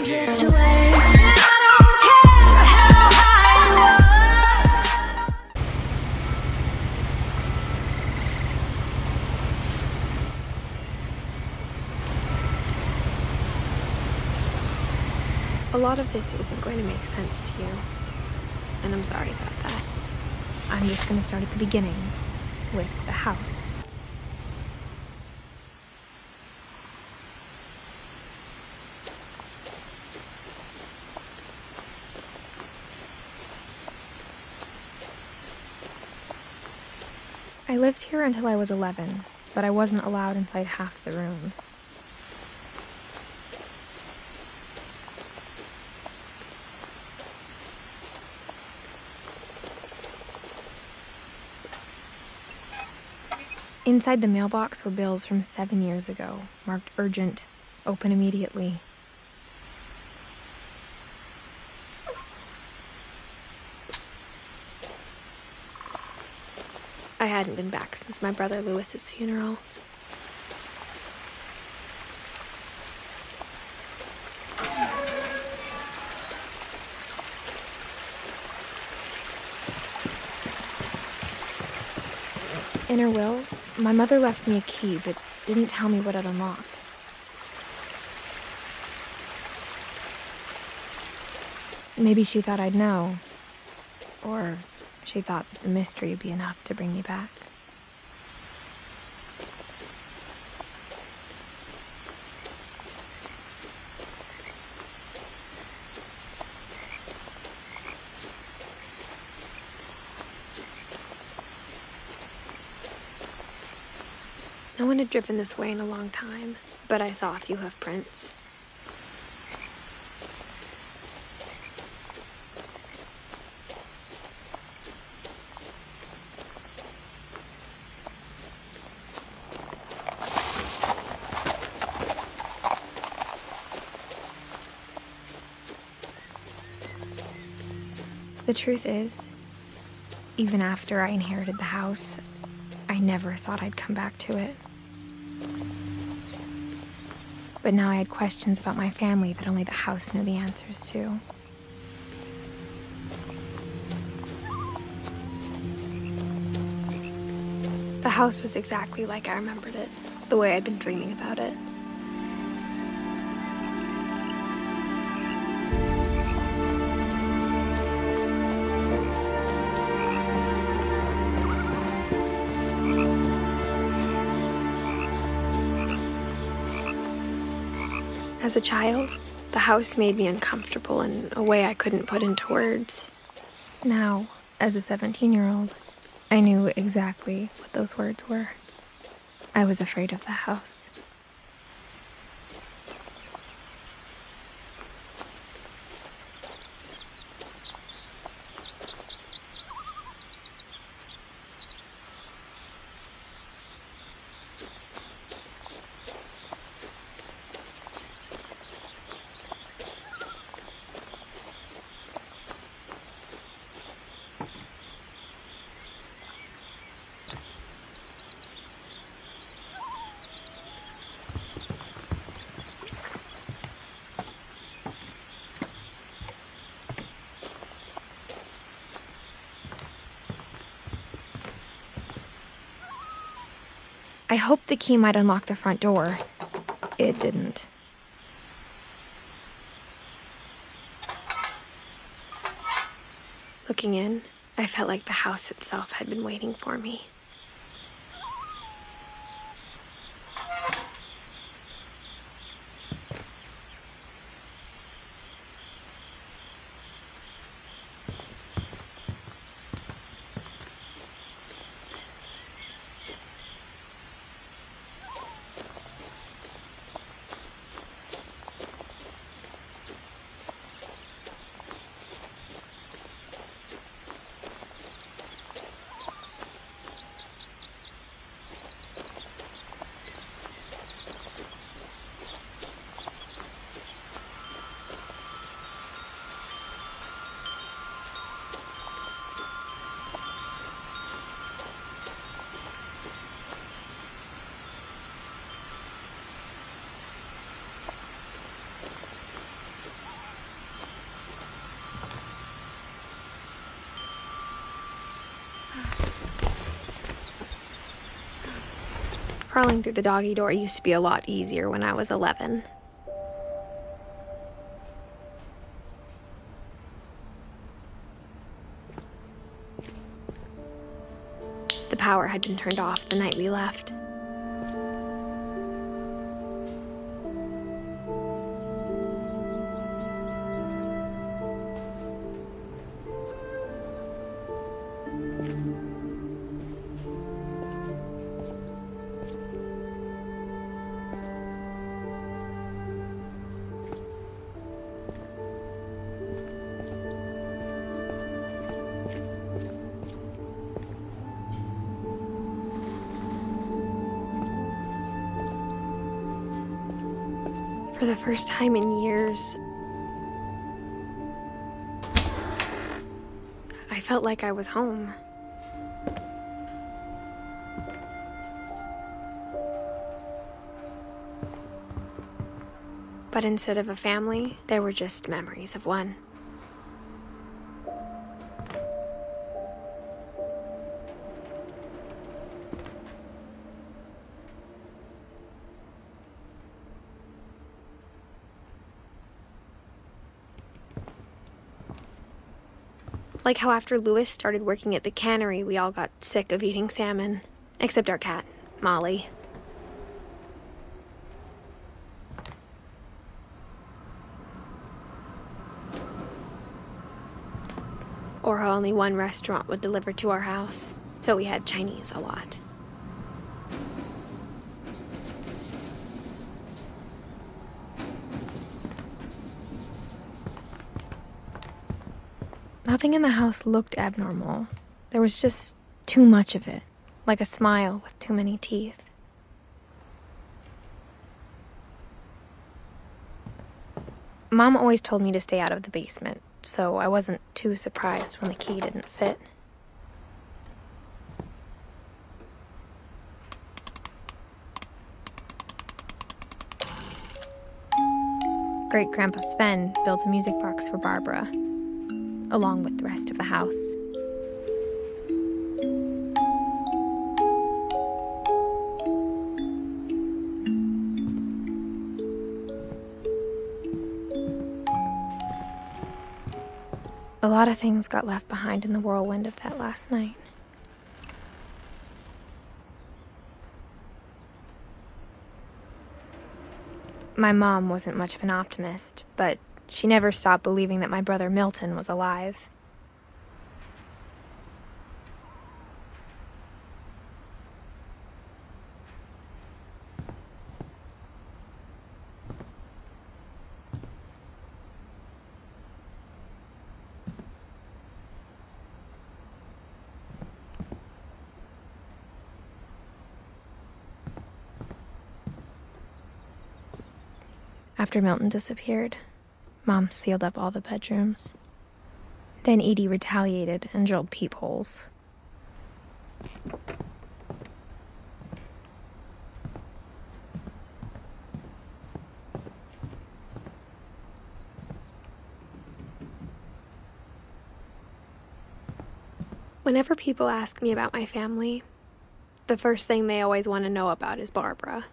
drift away. I don't care how high you are. A lot of this isn't going to make sense to you, and I'm sorry about that. I'm just going to start at the beginning, with the house. I lived here until I was 11, but I wasn't allowed inside half the rooms. Inside the mailbox were bills from 7 years ago, marked urgent, open immediately. I hadn't been back since my brother Lewis's funeral. In her will, my mother left me a key, but didn't tell me what it unlocked. Maybe she thought I'd know, or she thought that the mystery would be enough to bring me back. No one had driven this way in a long time, but I saw a few hoof prints. The truth is, even after I inherited the house, I never thought I'd come back to it. But now I had questions about my family that only the house knew the answers to. The house was exactly like I remembered it, the way I'd been dreaming about it. As a child, the house made me uncomfortable in a way I couldn't put into words. Now, as a 17-year-old, I knew exactly what those words were. I was afraid of the house. I hoped the key might unlock the front door. It didn't. Looking in, I felt like the house itself had been waiting for me. Crawling through the doggy door used to be a lot easier when I was 11. The power had been turned off the night we left. For the first time in years, I felt like I was home. But instead of a family, there were just memories of one. Like how after Louis started working at the cannery, we all got sick of eating salmon. Except our cat, Molly. Or how only one restaurant would deliver to our house, so we had Chinese a lot. Nothing in the house looked abnormal. There was just too much of it, like a smile with too many teeth. Mom always told me to stay out of the basement, so I wasn't too surprised when the key didn't fit. Great-Grandpa Sven built a music box for Barbara, along with the rest of the house. A lot of things got left behind in the whirlwind of that last night. My mom wasn't much of an optimist, but she never stopped believing that my brother Milton was alive. After Milton disappeared, Mom sealed up all the bedrooms. Then Edie retaliated and drilled peepholes. Whenever people ask me about my family, the first thing they always want to know about is Barbara.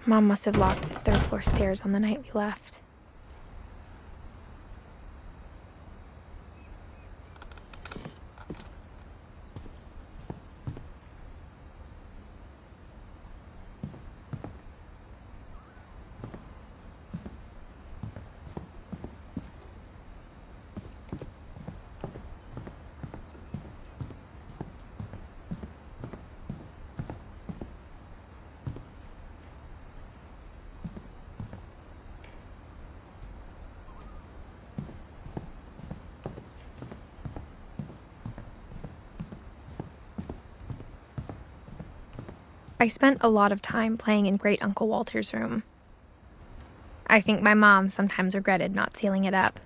Mom must have locked the third-floor stairs on the night we left. I spent a lot of time playing in Great Uncle Walter's room. I think my mom sometimes regretted not sealing it up.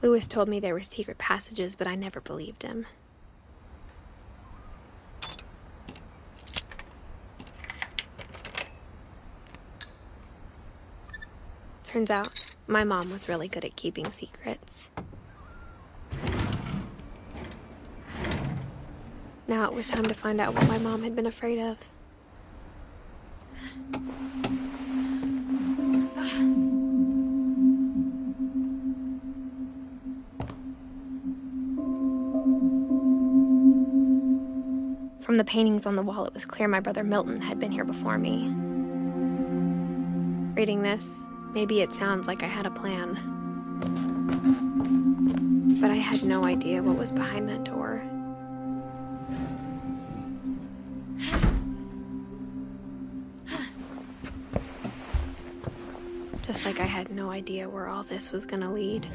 Lewis told me there were secret passages, but I never believed him. Turns out, my mom was really good at keeping secrets. Now it was time to find out what my mom had been afraid of. From the paintings on the wall, it was clear my brother Milton had been here before me. Reading this, maybe it sounds like I had a plan. But I had no idea what was behind that door. Just like I had no idea where all this was gonna lead.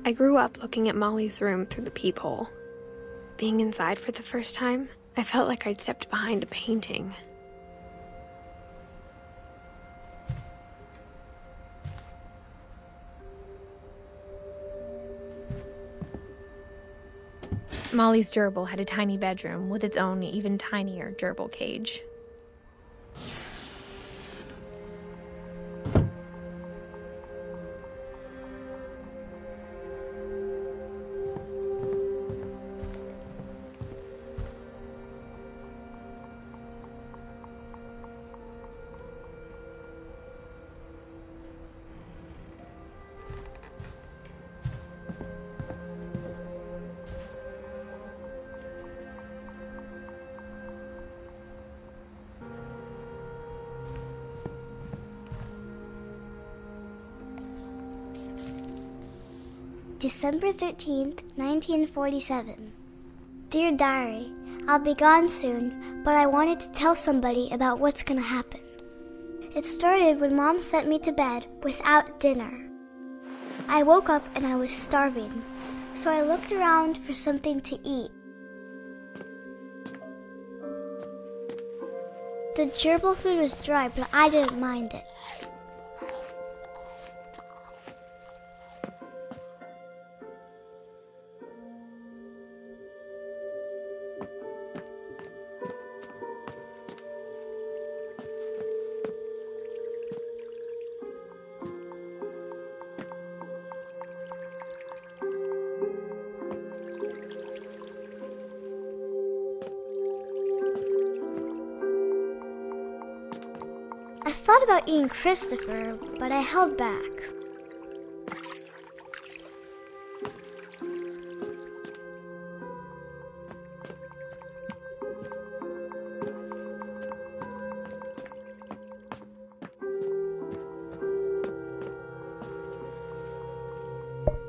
I grew up looking at Molly's room through the peephole. Being inside for the first time, I felt like I'd stepped behind a painting. Molly's gerbil had a tiny bedroom with its own even tinier gerbil cage. December 13th, 1947. Dear Diary, I'll be gone soon, but I wanted to tell somebody about what's gonna happen. It started when Mom sent me to bed without dinner. I woke up and I was starving, so I looked around for something to eat. The gerbil food was dry, but I didn't mind it. I thought about eating Christopher, but I held back.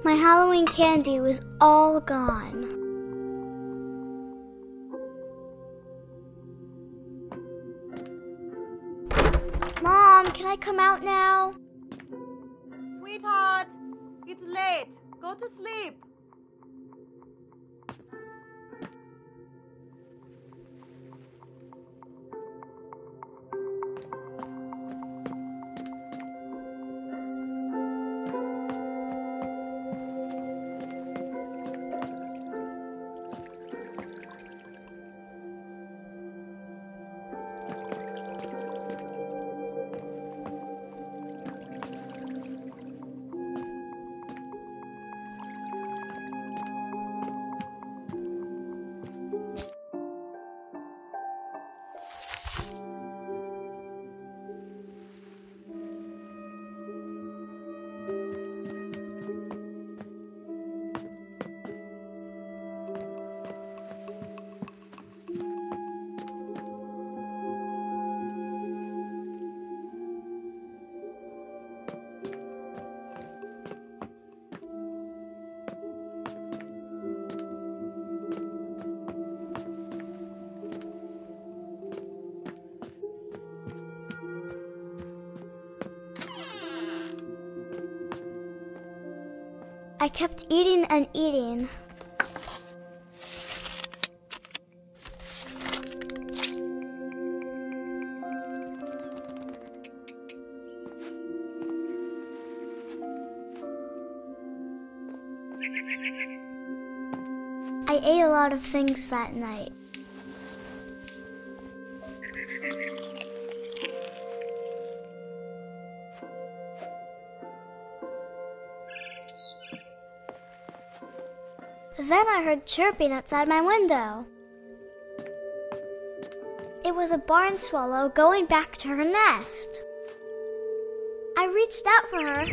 My Halloween candy was all gone. Mom, can I come out now? Sweetheart, it's late. Go to sleep. I kept eating and eating. I ate a lot of things that night. Then I heard chirping outside my window. It was a barn swallow going back to her nest. I reached out for her.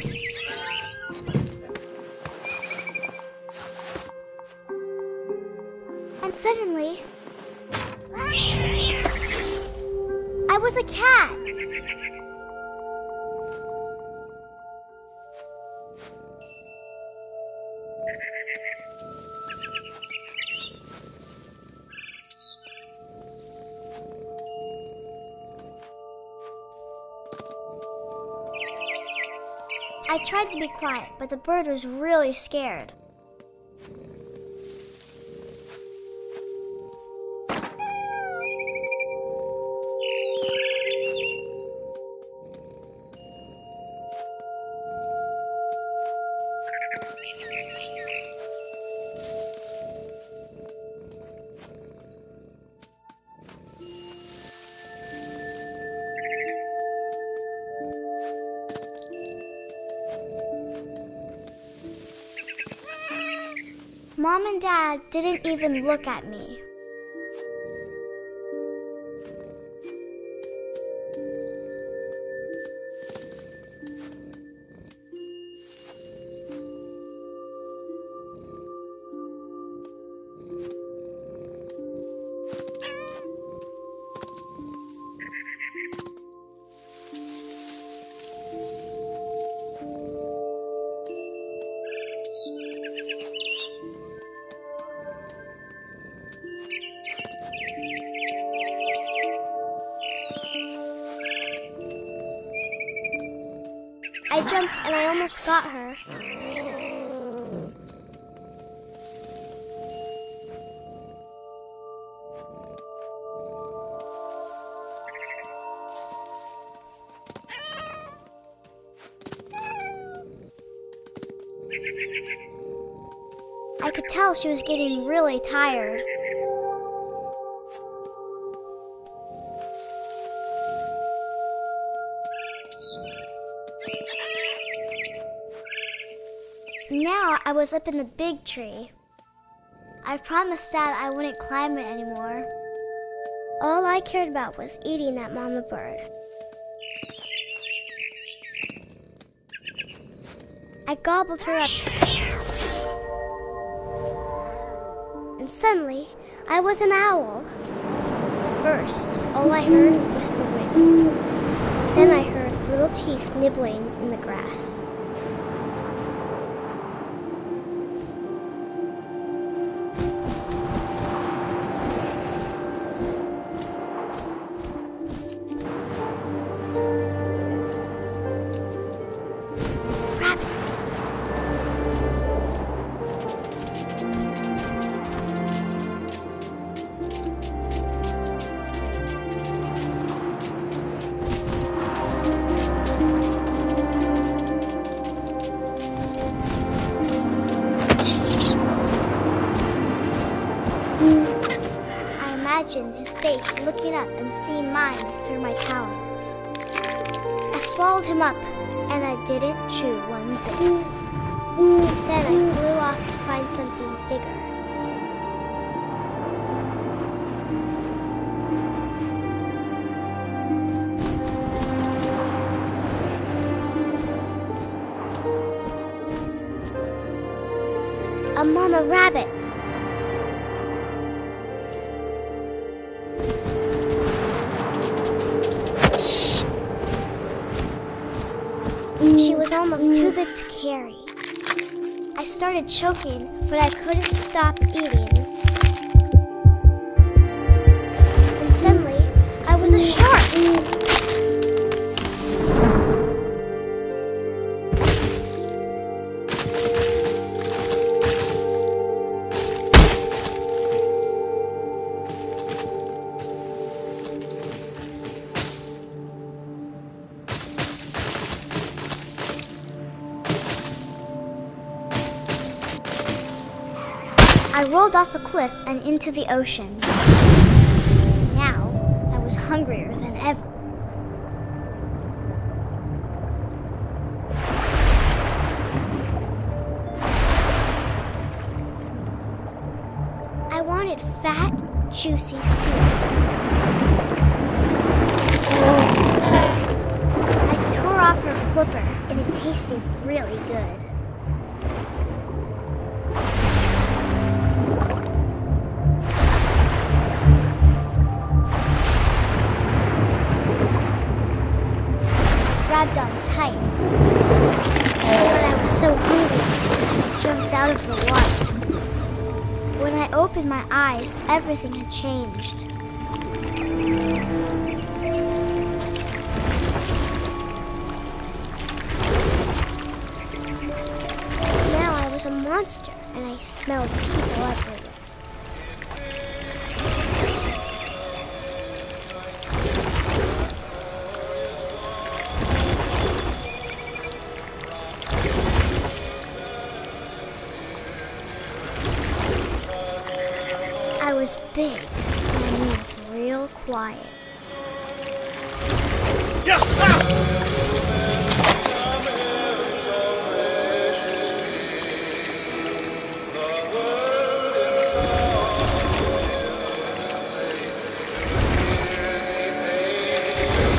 And suddenly, I was a cat. I tried to be quiet, but the bird was really scared. Mom and Dad didn't even look at me. I jumped and I almost got her. I could tell she was getting really tired. Now I was up in the big tree. I promised Dad I wouldn't climb it anymore. All I cared about was eating that mama bird. I gobbled her up. And suddenly, I was an owl. First, all I heard was the wind. Then I heard little teeth nibbling in the grass. Rabbits. I imagined his face looking up and seeing mine through my talons. I swallowed him up, and I didn't chew one bit. Then I flew off to find something bigger. A mama rabbit. She was almost too big to carry. I started choking, but I couldn't stop eating. And suddenly, I was a shark. I rolled off a cliff and into the ocean. Now, I was hungrier than ever. I wanted fat, juicy seeds. I tore off her flipper, and it tasted really good. Grabbed on tight. But I was so hungry, I jumped out of the water. When I opened my eyes, everything had changed. Now I was a monster, and I smelled people everywhere. I was big, and I moved real quiet.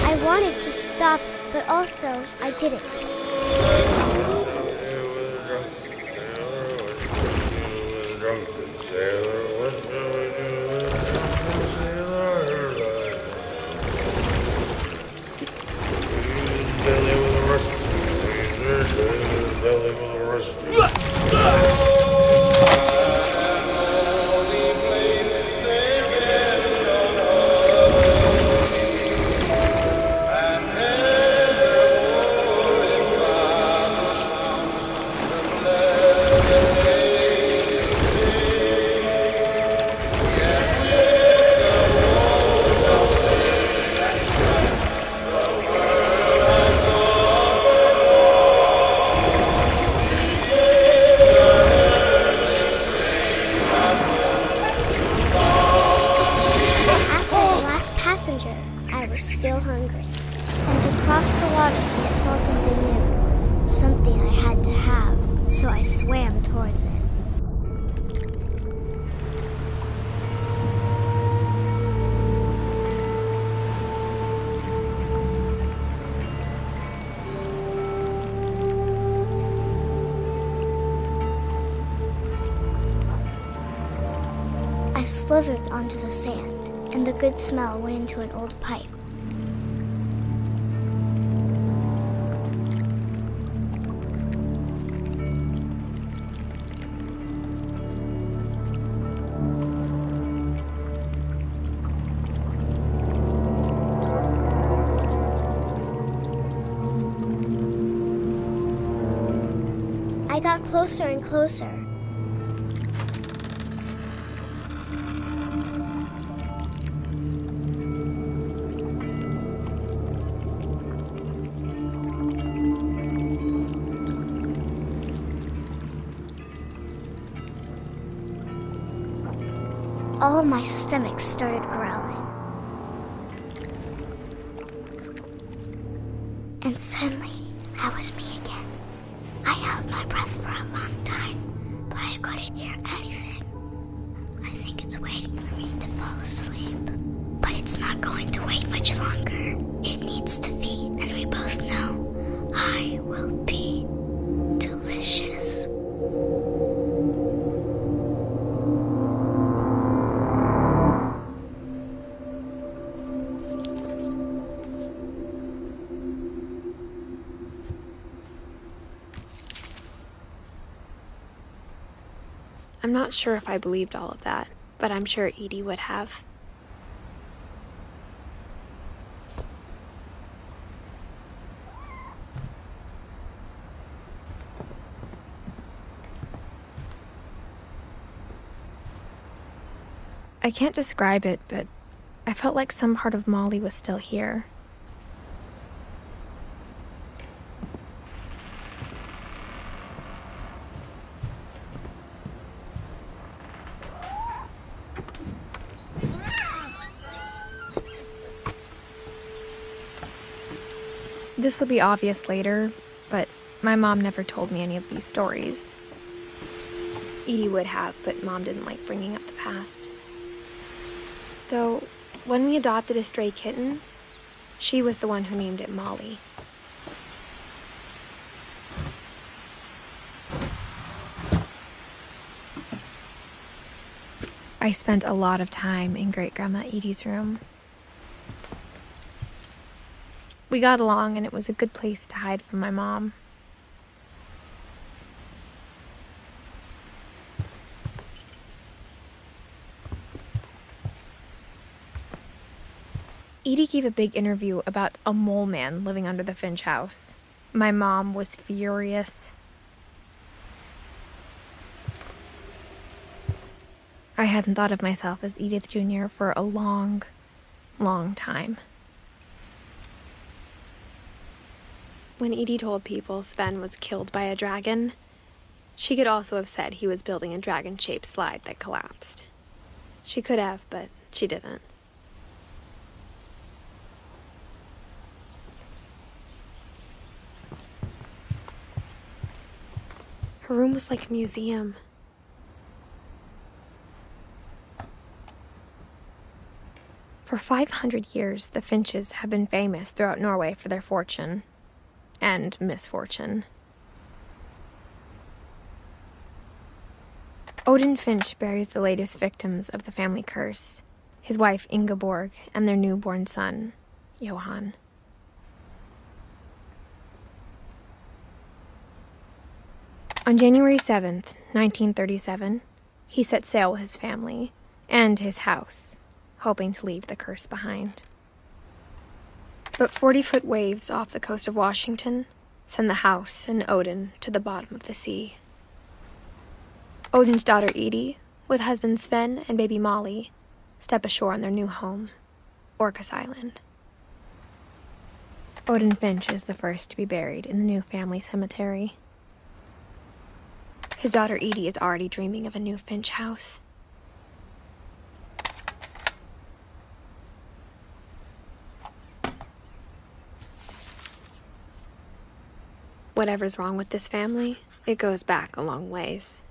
I wanted to stop, but also I didn't. Passenger, I was still hungry. And to cross the water, I smelled something new. Something I had to have, so I swam towards it. I slithered onto the sand, and the good smell went into an old pipe. I got closer and closer. All of my stomach started growling. And suddenly, I was me again. I held my breath for a long time, but I couldn't hear anything. I think it's waiting for me to fall asleep. But it's not going to wait much longer. It needs to feed, and we both know I will be delicious. I'm not sure if I believed all of that, but I'm sure Edie would have. I can't describe it, but I felt like some part of Molly was still here. This will be obvious later, but my mom never told me any of these stories. Edie would have, but Mom didn't like bringing up the past. Though, when we adopted a stray kitten, she was the one who named it Molly. I spent a lot of time in Great-Grandma Edie's room. We got along, and it was a good place to hide from my mom. Edie gave a big interview about a mole man living under the Finch house. My mom was furious. I hadn't thought of myself as Edith Jr. for a long, long time. When Edie told people Sven was killed by a dragon, she could also have said he was building a dragon-shaped slide that collapsed. She could have, but she didn't. Her room was like a museum. For 500 years, the Finches have been famous throughout Norway for their fortune and misfortune. Odin Finch buries the latest victims of the family curse, his wife Ingeborg and their newborn son, Johan. On January 7th, 1937, he set sail with his family and his house, hoping to leave the curse behind. But 40-foot waves off the coast of Washington send the house and Odin to the bottom of the sea. Odin's daughter Edie, with husband Sven and baby Molly, step ashore on their new home, Orcas Island. Odin Finch is the first to be buried in the new family cemetery. His daughter Edie is already dreaming of a new Finch house. Whatever's wrong with this family, it goes back a long ways.